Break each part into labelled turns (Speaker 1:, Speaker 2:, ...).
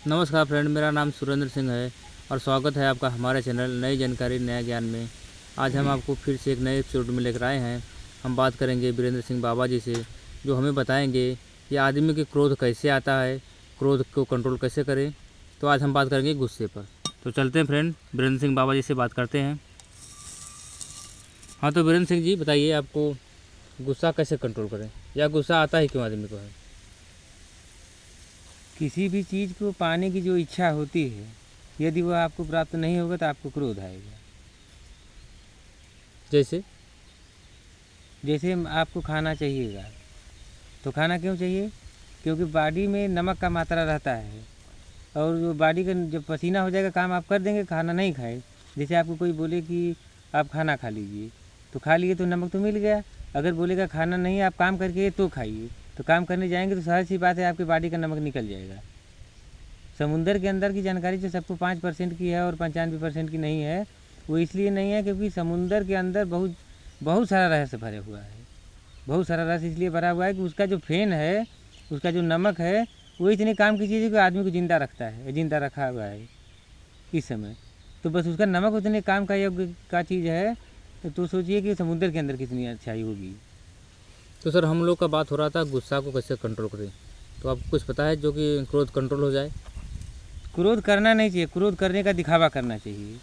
Speaker 1: नमस्कार फ्रेंड, मेरा नाम सुरेंद्र सिंह है और स्वागत है आपका हमारे चैनल नई जानकारी नया ज्ञान में। आज हम आपको फिर से एक नए एपिसोड में लेकर आए हैं। हम बात करेंगे वीरेंद्र सिंह बाबा जी से, जो हमें बताएंगे कि आदमी के क्रोध कैसे आता है, क्रोध को कंट्रोल कैसे करें। तो आज हम बात करेंगे गुस्से पर। तो चलते हैं फ्रेंड, वीरेंद्र सिंह बाबा जी से बात करते हैं। हाँ, तो वीरेंद्र सिंह जी बताइए, आपको गुस्सा कैसे कंट्रोल करें, या गुस्सा आता ही क्यों आदमी को है?
Speaker 2: किसी भी चीज़ को पाने की जो इच्छा होती है, यदि वह आपको प्राप्त नहीं होगा तो आपको क्रोध आएगा।
Speaker 1: जैसे
Speaker 2: जैसे आपको खाना चाहिएगा, तो खाना क्यों चाहिए? क्योंकि बॉडी में नमक का मात्रा रहता है, और जो बॉडी का जब पसीना हो जाएगा काम आप कर देंगे, खाना नहीं खाए। जैसे आपको कोई बोले कि आप खाना खा लीजिए, तो खा लिए तो नमक तो मिल गया। अगर बोलेगा खाना नहीं, आप काम करके तो खाइए, तो काम करने जाएंगे तो सहज सी बात है आपकी बॉडी का नमक निकल जाएगा। समुंदर के अंदर की जानकारी जो सबको 5% की है और 95% की नहीं है, वो इसलिए नहीं है क्योंकि समुंदर के अंदर बहुत बहुत सारा रहस्य भरा हुआ है। बहुत सारा रहस्य इसलिए भरा हुआ है कि उसका जो फेन है, उसका जो नमक है, वो इतने काम की चीज़ है कि आदमी को ज़िंदा रखता है, ज़िंदा रखा हुआ है इस समय। तो बस उसका नमक उतने काम का योग्य का चीज़ है, तो सोचिए कि समुद्र के अंदर कितनी अच्छाई होगी।
Speaker 1: तो सर, हम लोग का बात हो रहा था गुस्सा को कैसे कंट्रोल करें। तो आपको कुछ पता है जो कि क्रोध कंट्रोल हो जाए?
Speaker 2: क्रोध करना नहीं चाहिए, क्रोध करने का दिखावा करना चाहिए।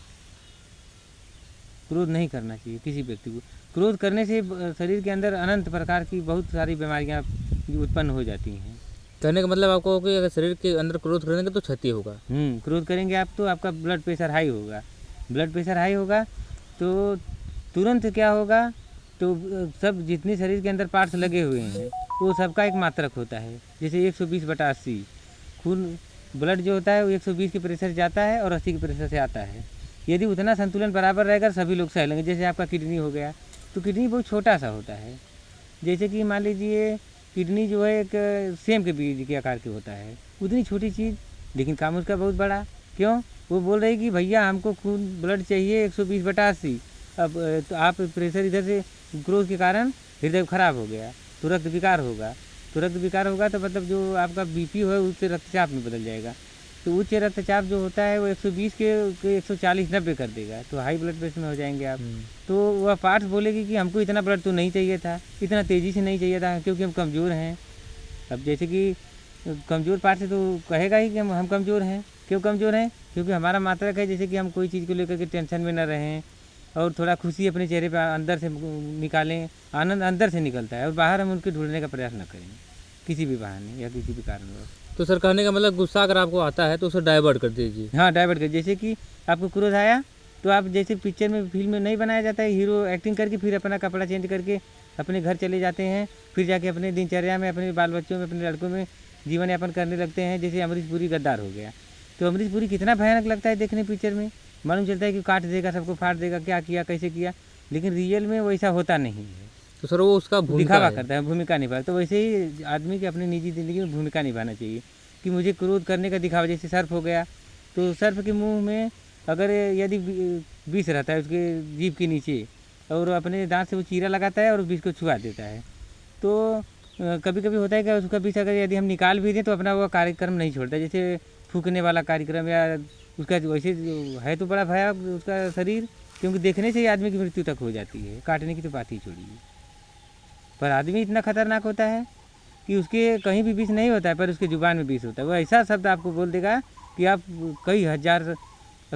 Speaker 2: क्रोध नहीं करना चाहिए किसी व्यक्ति को। क्रोध करने से शरीर के अंदर अनंत प्रकार की बहुत सारी बीमारियां उत्पन्न हो जाती हैं।
Speaker 1: कहने का मतलब आपको कि अगर शरीर के अंदर क्रोध करेंगे तो क्षति होगा।
Speaker 2: क्रोध करेंगे आप तो आपका ब्लड प्रेशर हाई होगा। ब्लड प्रेशर हाई होगा तो तुरंत क्या होगा, तो सब जितने शरीर के अंदर पार्ट्स लगे हुए हैं वो सबका एक मात्रक होता है। जैसे 120/80 खून, ब्लड जो होता है वो 120 के प्रेशर जाता है और 80 के प्रेशर से आता है। यदि उतना संतुलन बराबर रहेगा सभी लोग सह लेंगे। जैसे आपका किडनी हो गया, तो किडनी बहुत छोटा सा होता है। जैसे कि मान लीजिए किडनी जो है एक सेम के बीज के आकार की होता है, उतनी छोटी चीज़, लेकिन काम उसका बहुत बड़ा। क्यों? वो बोल रही कि भैया हमको खून ब्लड चाहिए 120/80। अब तो आप प्रेशर इधर से ग्रोथ के कारण हृदय खराब हो गया तो रक्त विकार होगा। तो रक्त विकार होगा तो मतलब जो आपका बीपी है उससे रक्तचाप में बदल जाएगा। तो उच्च रक्तचाप जो होता है वो 120 के 140-90 कर देगा, तो हाई ब्लड प्रेशर में हो जाएंगे आप। तो वह पार्ट्स बोलेगी कि हमको इतना ब्लड तो नहीं चाहिए था, इतना तेज़ी से नहीं चाहिए था, क्योंकि हम कमज़ोर हैं। अब जैसे कि कमज़ोर पार्ट से तो कहेगा ही कि हम कमज़ोर हैं। क्यों कमज़ोर हैं? क्योंकि हमारा मात्रक है। जैसे कि हम कोई चीज़ को लेकर के टेंशन में न रहें और थोड़ा खुशी अपने चेहरे पर अंदर से निकालें, आनंद अंदर से निकलता है, और बाहर हम उनके ढूंढने का प्रयास न करें किसी भी बहाने या किसी भी कारणवश।
Speaker 1: तो सर, कहने का मतलब गुस्सा अगर आपको आता है तो उसे डाइवर्ट कर दीजिए।
Speaker 2: हाँ, डाइवर्ट कर। जैसे कि आपको क्रोध आया तो आप जैसे पिक्चर में, फिल्म में नहीं बनाया जाता है, हीरो एक्टिंग करके फिर अपना कपड़ा चेंज करके अपने घर चले जाते हैं, फिर जाके अपने दिनचर्या में, अपने बाल बच्चों में, अपने लड़कों में जीवन यापन करने लगते हैं। जैसे अमरीश पुरी गद्दार हो गया, तो अमरीश पुरी कितना भयानक लगता है देखने पिक्चर में। मालूम चलता है कि काट देगा, सबको फाड़ देगा, क्या किया कैसे किया, लेकिन रियल में वैसा होता नहीं है।
Speaker 1: तो सर, वो उसका
Speaker 2: दिखावा करता है, भूमिका निभा। तो वैसे ही आदमी की अपनी निजी ज़िंदगी में भूमिका निभाना चाहिए कि मुझे क्रोध करने का दिखावा। जैसे सर्प हो गया, तो सर्प के मुंह में अगर यदि विष रहता है उसके जीभ के नीचे, और अपने दांत से वो चीरा लगाता है और विष को छुआ देता है, तो कभी कभी होता है कि उसका विष अगर यदि हम निकाल भी दें तो अपना वो कार्यक्रम नहीं छोड़ता। जैसे फूकने वाला कार्यक्रम, या उसका वैसे है तो बड़ा भयावह उसका शरीर, क्योंकि देखने से ही आदमी की मृत्यु तक हो जाती है, काटने की तो बात ही छोड़िए। पर आदमी इतना खतरनाक होता है कि उसके कहीं भी विष नहीं होता है, पर उसके जुबान में विष होता है। वो ऐसा शब्द आपको बोल देगा कि आप कई हज़ार,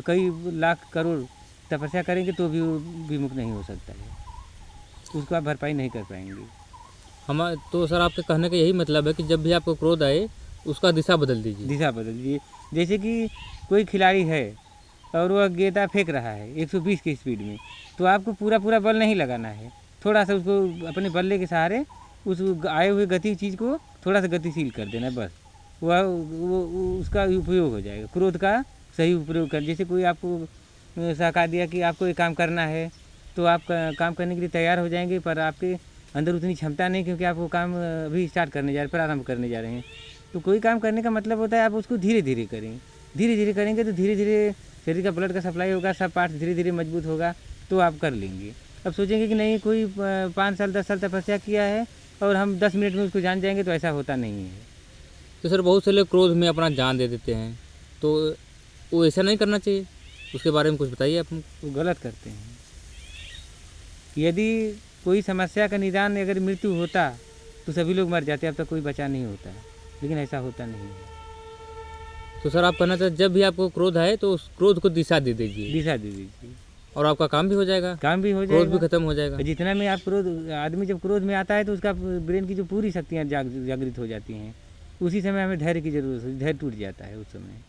Speaker 2: कई लाख, करोड़ तपस्या करेंगे तो भी विमुक्त नहीं हो सकता है, उसको आप भरपाई नहीं कर पाएंगे।
Speaker 1: तो सर, आपके कहने का यही मतलब है कि जब भी आपको क्रोध आए उसका दिशा बदल दीजिए।
Speaker 2: दिशा बदल दीजिए। जैसे कि कोई खिलाड़ी है और वह गेंदा फेंक रहा है 120 की स्पीड में, तो आपको पूरा पूरा बल नहीं लगाना है, थोड़ा सा उसको अपने बल्ले के सहारे उस आए हुए गति चीज़ को थोड़ा सा गतिशील कर देना है, बस वो उसका उपयोग हो जाएगा। क्रोध का सही उपयोग कर। जैसे कोई आपको सहका दिया कि आपको ये काम करना है, तो आप काम करने के लिए तैयार हो जाएंगे, पर आपके अंदर उतनी क्षमता नहीं, क्योंकि आप वो काम अभी स्टार्ट करने जा रहे हैं, प्रारंभ करने जा रहे हैं। तो कोई काम करने का मतलब होता है आप उसको धीरे धीरे करें। धीरे धीरे करेंगे तो धीरे धीरे शरीर का ब्लड का सप्लाई होगा, सब पार्ट धीरे धीरे मजबूत होगा, तो आप कर लेंगे। अब सोचेंगे कि नहीं, कोई 5 साल 10 साल तपस्या किया है और हम 10 मिनट में उसको जान जाएंगे, तो ऐसा होता नहीं है।
Speaker 1: तो सर, बहुत से लोग क्रोध में अपना जान दे देते हैं, तो वो ऐसा नहीं करना चाहिए, उसके बारे में कुछ बताइए आप हमको।
Speaker 2: वो गलत करते हैं। यदि कोई समस्या का निदान अगर मृत्यु होता तो सभी लोग मर जाते, अब तक कोई बचा नहीं होता, लेकिन ऐसा होता नहीं है।
Speaker 1: तो सर आप कहना चाहते जब भी आपको क्रोध आए तो उस क्रोध को दिशा दे दीजिए
Speaker 2: दिशा दे दीजिए,
Speaker 1: और आपका काम भी हो जाएगा,
Speaker 2: काम भी हो
Speaker 1: क्रोध भी
Speaker 2: जाएगा।
Speaker 1: खत्म हो जाएगा।
Speaker 2: जितना में आप क्रोध, आदमी जब क्रोध में आता है तो उसका ब्रेन की जो पूरी शक्तियाँ जागृत हो जाती हैं, उसी समय हमें धैर्य की जरूरत होती है, धैर्य टूट जाता है उस समय।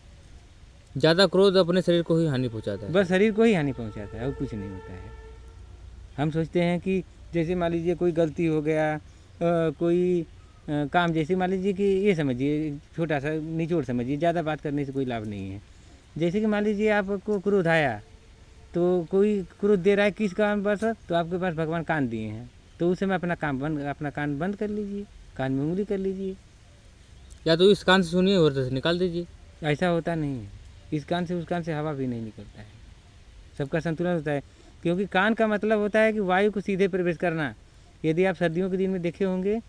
Speaker 1: ज़्यादा क्रोध अपने शरीर को ही हानि पहुंचाता है।
Speaker 2: बस शरीर को ही हानि पहुंचाता है और कुछ नहीं होता है। हम सोचते हैं कि जैसे मान लीजिए कोई गलती हो गया, कोई काम, जैसे मान लीजिए कि ये समझिए, छोटा सा निचोड़ समझिए, ज़्यादा बात करने से कोई लाभ नहीं है। जैसे कि मान लीजिए आपको क्रोध आया, तो कोई क्रोध दे रहा है किस कारण बस, तो आपके पास भगवान कान दिए हैं, तो उस समय अपना कान बंद कर लीजिए, कान में उंगली कर लीजिए।
Speaker 1: या तो इस कान से सुनिए और उधर से निकाल दीजिए।
Speaker 2: ऐसा होता नहीं है, इस कान से उस कान से हवा भी नहीं निकलता है, सबका संतुलन होता है। क्योंकि कान का मतलब होता है कि वायु को सीधे प्रवेश करना। यदि आप सर्दियों के दिन में देखे होंगे,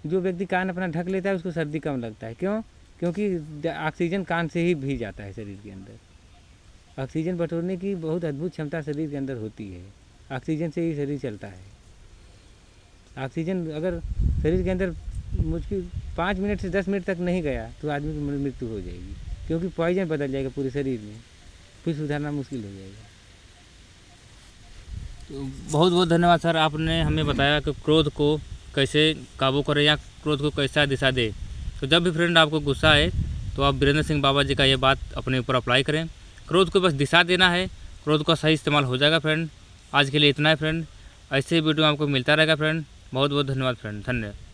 Speaker 2: जो व्यक्ति कान अपना ढक लेता है उसको सर्दी कम लगता है। क्यों? क्योंकि ऑक्सीजन कान से ही भी जाता है शरीर के अंदर। ऑक्सीजन बटोरने की बहुत अद्भुत क्षमता शरीर के अंदर होती है, ऑक्सीजन से ही शरीर चलता है। ऑक्सीजन अगर शरीर के अंदर मुश्किल 5 मिनट से 10 मिनट तक नहीं गया तो आदमी की मृत्यु हो जाएगी, क्योंकि पॉइजन बदल जाएगा पूरे शरीर में, फिर सुधारना मुश्किल हो जाएगा।
Speaker 1: तो बहुत बहुत धन्यवाद सर, आपने हमें बताया कि क्रोध को कैसे काबू करें या क्रोध को कैसा दिशा दे। तो जब भी फ्रेंड आपको गुस्सा आए तो आप वीरेंद्र सिंह बाबा जी का ये बात अपने ऊपर अप्लाई करें। क्रोध को बस दिशा देना है, क्रोध का सही इस्तेमाल हो जाएगा फ्रेंड। आज के लिए इतना है फ्रेंड, ऐसे वीडियो आपको मिलता रहेगा फ्रेंड। बहुत बहुत धन्यवाद फ्रेंड, धन्यवाद।